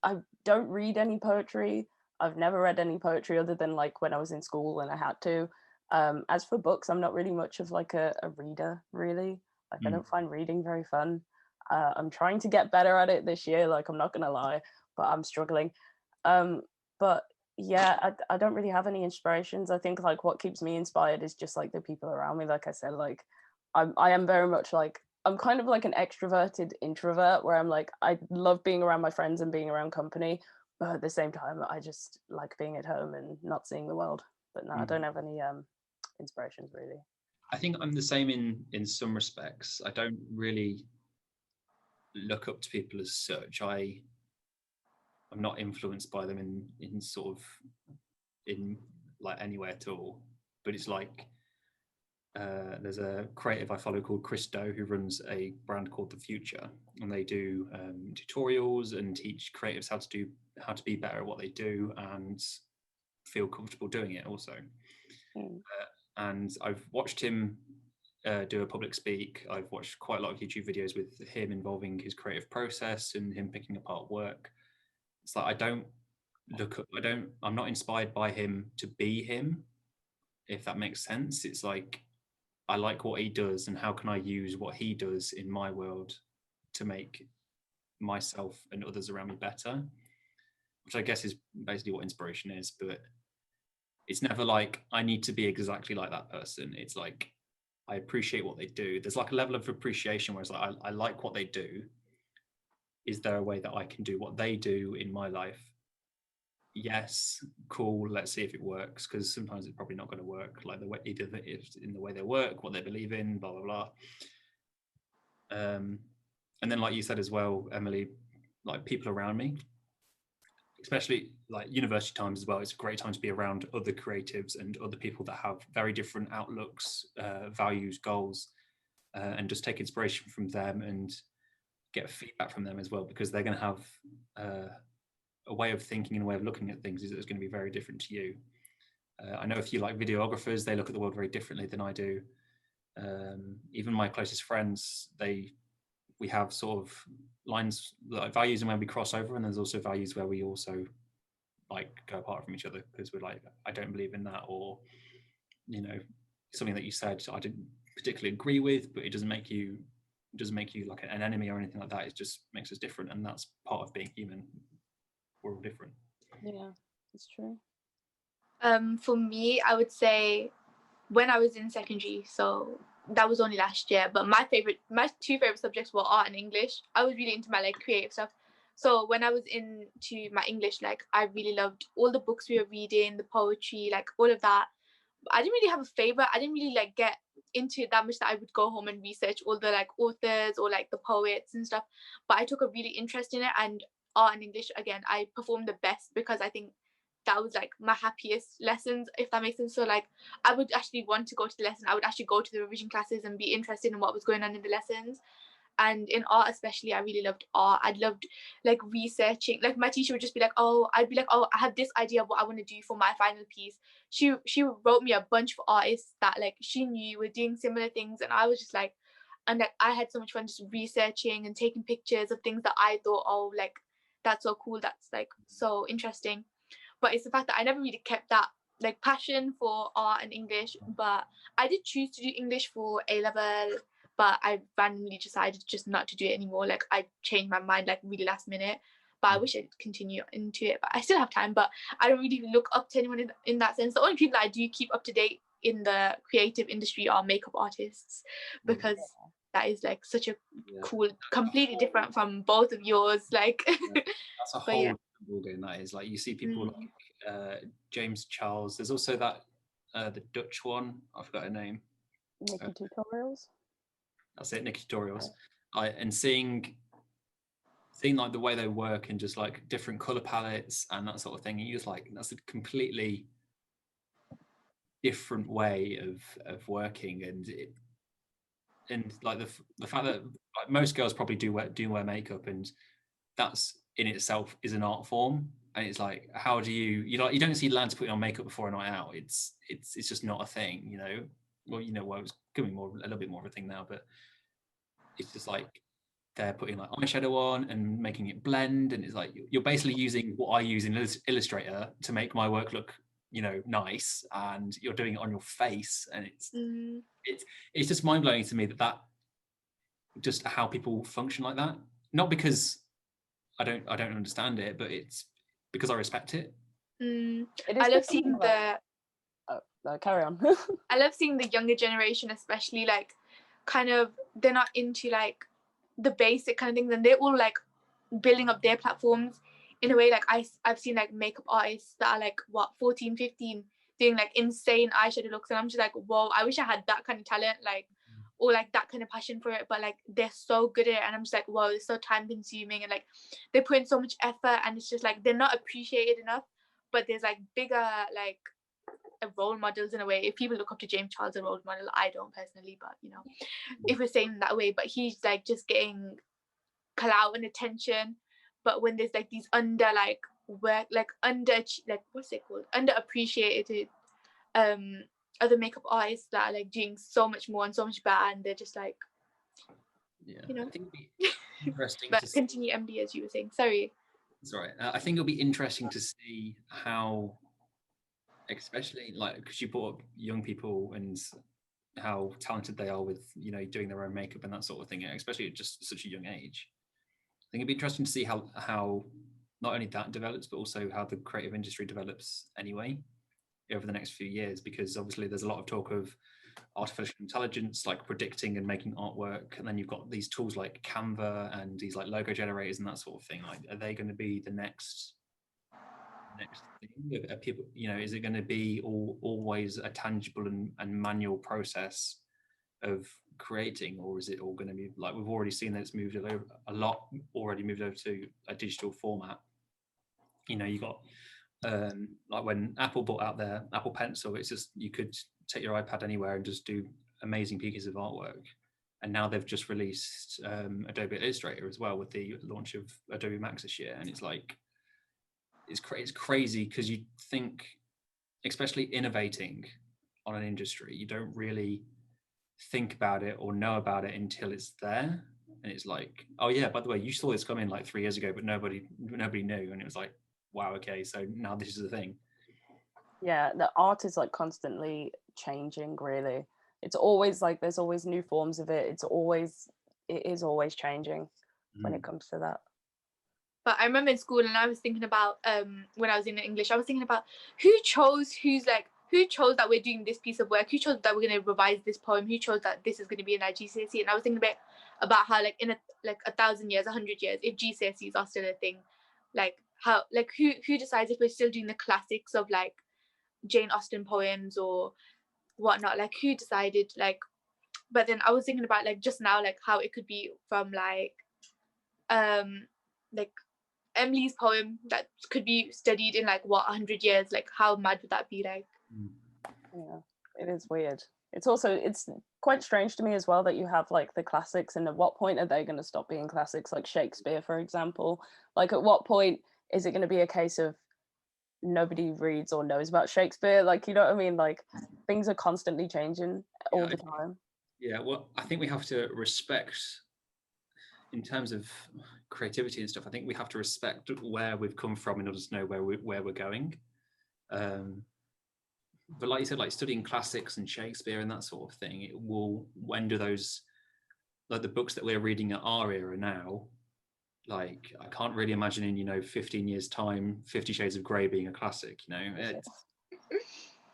I don't read any poetry. I've never read any poetry other than like when I was in school and I had to. As for books, I'm not really much of like a reader, really. Like I don't find reading very fun. I'm trying to get better at it this year, like I'm not gonna lie, but I'm struggling. But yeah, I don't really have any inspirations. I think like what keeps me inspired is just like the people around me. Like I said, like I am very much like, I'm kind of like an extroverted introvert, where I'm like, I love being around my friends and being around company, but at the same time I just like being at home and not seeing the world. But no, I don't have any inspirations, really. I think I'm the same in some respects. I don't really look up to people as such. I'm not influenced by them in sort of in like any way at all. But it's like there's a creative I follow called Chris Do, who runs a brand called The Future, and they do tutorials and teach creatives how to be better at what they do and feel comfortable doing it also. And I've watched him do a public speak. I've watched quite a lot of YouTube videos with him involving his creative process and him picking apart work. It's like I'm not inspired by him to be him, if that makes sense. It's like I like what he does, and how can I use what he does in my world to make myself and others around me better, which I guess is basically what inspiration is. But it's never like I need to be exactly like that person. It's like I appreciate what they do. There's like a level of appreciation where it's like I like what they do. Is there a way that I can do what they do in my life? Yes, cool. Let's see if it works, because sometimes it's probably not going to work. Like the way either in the way they work, what they believe in, blah blah blah. And then, like you said as well, Emily, like people around me, especially like university times as well. It's a great time to be around other creatives and other people that have very different outlooks, values, goals, and just take inspiration from them and get feedback from them as well, because they're going to have a way of thinking and a way of looking at things is going to be very different to you. I know a few like videographers, they look at the world very differently than I do. Even my closest friends, we have sort of lines, like values, and when we cross over, and there's also values where we also like go apart from each other, because we're like, I don't believe in that, or something that you said I didn't particularly agree with, but it doesn't make you like an enemy or anything like that. It just makes us different, and that's part of being human. We're all different. Yeah, it's true. For me, I would say when I was in secondary, so that was only last year, but my two favorite subjects were art and English. I was really into my like creative stuff. So when I was into my English, like I really loved all the books we were reading, the poetry, like all of that. I didn't really have a favorite. I didn't really like get into it that much that I would go home and research all the like authors or like the poets and stuff. But I took a really interest in it, and art and English, again, I performed the best because I think that was like my happiest lessons, if that makes sense. So like I would actually want to go to the lesson. I would actually go to the revision classes and be interested in what was going on in the lessons. And in art especially, I really loved art. I loved like researching. Like my teacher would just be like, I'd be like, I have this idea of what I want to do for my final piece. She wrote me a bunch of artists that like she knew were doing similar things, and I was just like, and like I had so much fun just researching and taking pictures of things that I thought, like that's so cool, that's like so interesting. But it's the fact that I never really kept that like passion for art and English. But I did choose to do English for A level, but I randomly decided just not to do it anymore. Like I changed my mind like really last minute. But I wish I'd continue into it. But I still have time. But I don't really look up to anyone in that sense. The only people that I do keep up to date in the creative industry are makeup artists, because that is like such a cool, completely different from both of yours. Like that's a whole ball game. That is like you see people like James Charles. There's also that the Dutch one. I forgot her name. Nikki Tutorials. That's it, Nikki Tutorials. And seeing like the way they work and just like different color palettes and that sort of thing, and you just like, that's a completely different way of working. And like the fact that like, most girls probably do wear makeup, and that's in itself is an art form. And it's like, how do you don't see lads putting on makeup before a night out. It's just not a thing, Well, it's becoming a little bit more of a thing now, but it's just like they're putting like eyeshadow on and making it blend, and it's like you're basically using what I use in Illustrator to make my work look nice, and you're doing it on your face, and it's just mind-blowing to me that just how people function like that. Not because I don't understand it, but it's because I respect it. I love seeing carry on. I love seeing the younger generation, especially like kind of they're not into like the basic kind of things, and they're all like building up their platforms in a way. Like I've seen like makeup artists that are like 14, 15, doing like insane eyeshadow looks, and I'm just like, whoa, I wish I had that kind of talent, like, or like that kind of passion for it. But like they're so good at it, and I'm just like, whoa, it's so time consuming, and like they put in so much effort, and it's just like they're not appreciated enough. But there's like bigger like role models in a way. If people look up to James Charles as a role model, I don't personally, but you know, if we're saying that way, but he's like just getting clout and attention. But when there's like these under like work, like under, like what's it called, underappreciated other makeup artists that are like doing so much more and so much better, and they're just like, you know. I think it'd be interesting But to continue, MD, as you were saying. Sorry. It's all right. I think it'll be interesting to see how, especially like because you brought up young people and how talented they are with, you know, doing their own makeup and that sort of thing, especially at just such a young age. I think it'd be interesting to see how not only that develops, but also how the creative industry develops anyway over the next few years, because obviously there's a lot of talk of artificial intelligence like predicting and making artwork, and then you've got these tools like Canva and these like logo generators and that sort of thing. Like, are they going to be the next thing? Are people, you know, is it going to be always a tangible and manual process of creating, or is it all going to be like we've already seen that it's moved over already moved over to a digital format? You know, you got like when Apple brought out their Apple Pencil, it's just you could take your iPad anywhere and just do amazing pieces of artwork. And now they've just released Adobe Illustrator as well with the launch of Adobe Max this year, and it's like it's crazy because you think, especially innovating on an industry, you don't really think about it or know about it until it's there, and it's like, oh yeah, by the way, you saw this coming like 3 years ago, but nobody knew, and it was like, wow, okay, so now this is the thing. Yeah, the art is like constantly changing, really. It's always like there's always new forms of it. It is always changing when it comes to that. But I remember in school, and I was thinking about when I was in English, I was thinking about who chose that we're doing this piece of work, who chose that we're going to revise this poem, who chose that this is going to be in our GCSE. And I was thinking about how like in 1,000 years, 100 years, if GCSEs are still a thing, like how, like who decides if we're still doing the classics of like Jane Austen poems or whatnot, like who decided, like. But then I was thinking about like just now, like how it could be from like Emily's poem that could be studied in like 100 years, like how mad would that be? Like, yeah, it is weird. It's quite strange to me as well that you have like the classics, and at what point are they going to stop being classics? Like Shakespeare, for example, like at what point is it going to be a case of nobody reads or knows about Shakespeare? Like, you know what I mean? Like things are constantly changing all the time. Yeah, well, I think we have to respect, in terms of creativity and stuff, I think we have to respect where we've come from in order to know where we're going. But like you said, like studying classics and Shakespeare and that sort of thing, it will, when do those, like the books that we're reading at our era now, like I can't really imagine in 15 years time 50 Shades of Grey being a classic,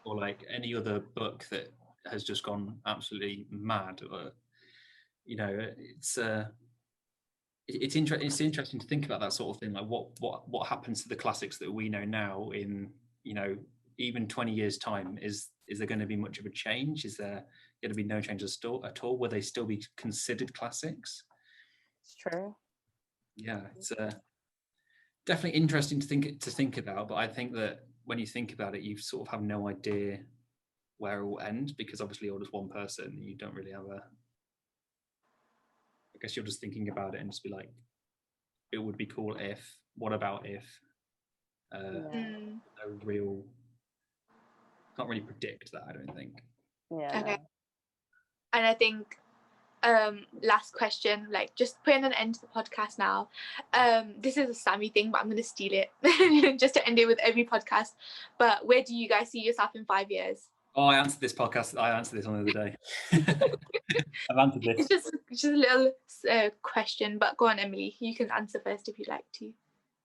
or like any other book that has just gone absolutely mad, or it's interesting to think about that sort of thing, like what happens to the classics that we know now in even 20 years time. Is there going to be much of a change? Is there going to be no change at all? Will they still be considered classics? It's true. Yeah, it's definitely interesting to think about, but I think that when you think about it, you sort of have no idea where it will end, because obviously you're just one person, you don't really have I guess you're just thinking about it and just be like, it would be cool if, what about if, no real, can't really predict that, I don't think. Yeah. Okay. And I think last question, like just putting an end to the podcast now. This is a Sammy thing, but I'm going to steal it just to end it with every podcast. But where do you guys see yourself in 5 years? Oh, I answered this on the other day. I've answered this. It's just a little question, but go on, Emily. You can answer first if you'd like to.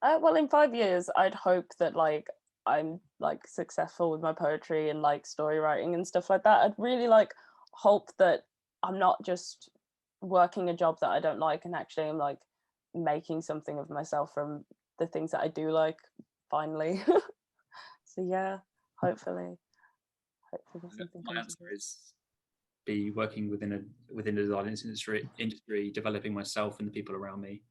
Well, in 5 years, I'd hope that like I'm like successful with my poetry and like story writing and stuff like that. I'd really like hope that I'm not just working a job that I don't like, and actually I'm like making something of myself from the things that I do like, finally. So yeah, hopefully. before something My comes answer is be working within the design industry, developing myself and the people around me.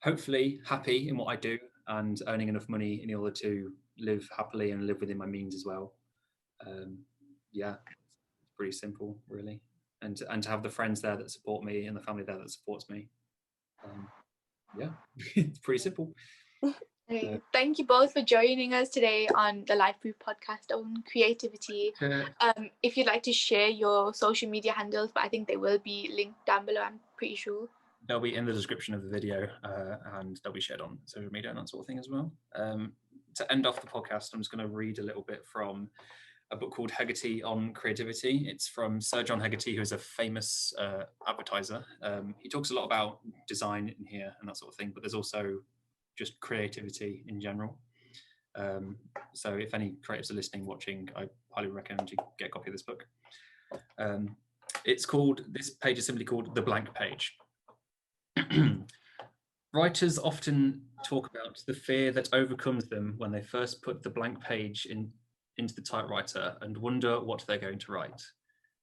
Hopefully happy in what I do and earning enough money in order to live happily and live within my means as well. Yeah, it's pretty simple, really. And to have the friends there that support me and the family there that supports me. Yeah, it's pretty simple. Thank you both for joining us today on the Life Proof podcast on creativity. If you'd like to share your social media handles, but I think they will be linked down below, I'm pretty sure. They'll be in the description of the video, and they'll be shared on social media and that sort of thing as well. To end off the podcast, I'm just going to read a little bit from a book called Hegarty on Creativity. It's from Sir John Hegarty, who is a famous advertiser. He talks a lot about design in here and that sort of thing, but there's also just creativity in general. So if any creatives are listening, watching, I highly recommend you get a copy of this book. This page is simply called The Blank Page. Writers often talk about the fear that overcomes them when they first put the blank page into the typewriter and wonder what they're going to write.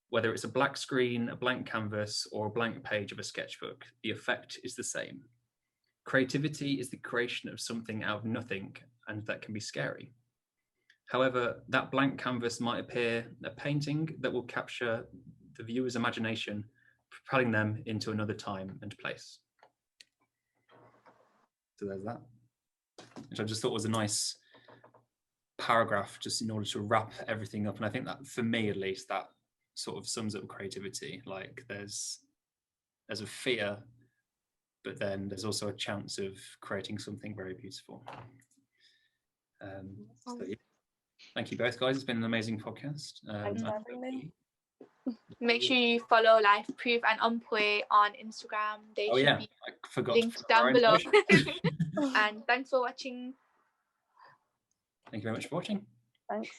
Whether it's a black screen, a blank canvas, or a blank page of a sketchbook, the effect is the same. Creativity is the creation of something out of nothing, and that can be scary. However, that blank canvas might appear a painting that will capture the viewer's imagination, propelling them into another time and place. So there's that, which I just thought was a nice paragraph just in order to wrap everything up. And I think that, for me at least, that sort of sums up creativity. Like there's a fear, but then there's also a chance of creating something very beautiful. So yeah. Thank you both, guys. It's been an amazing podcast. Thanks for having me. Make sure you follow Life Proof and Umpoy on Instagram. They should be I forgot linked down below. And thanks for watching. Thank you very much for watching. Thanks.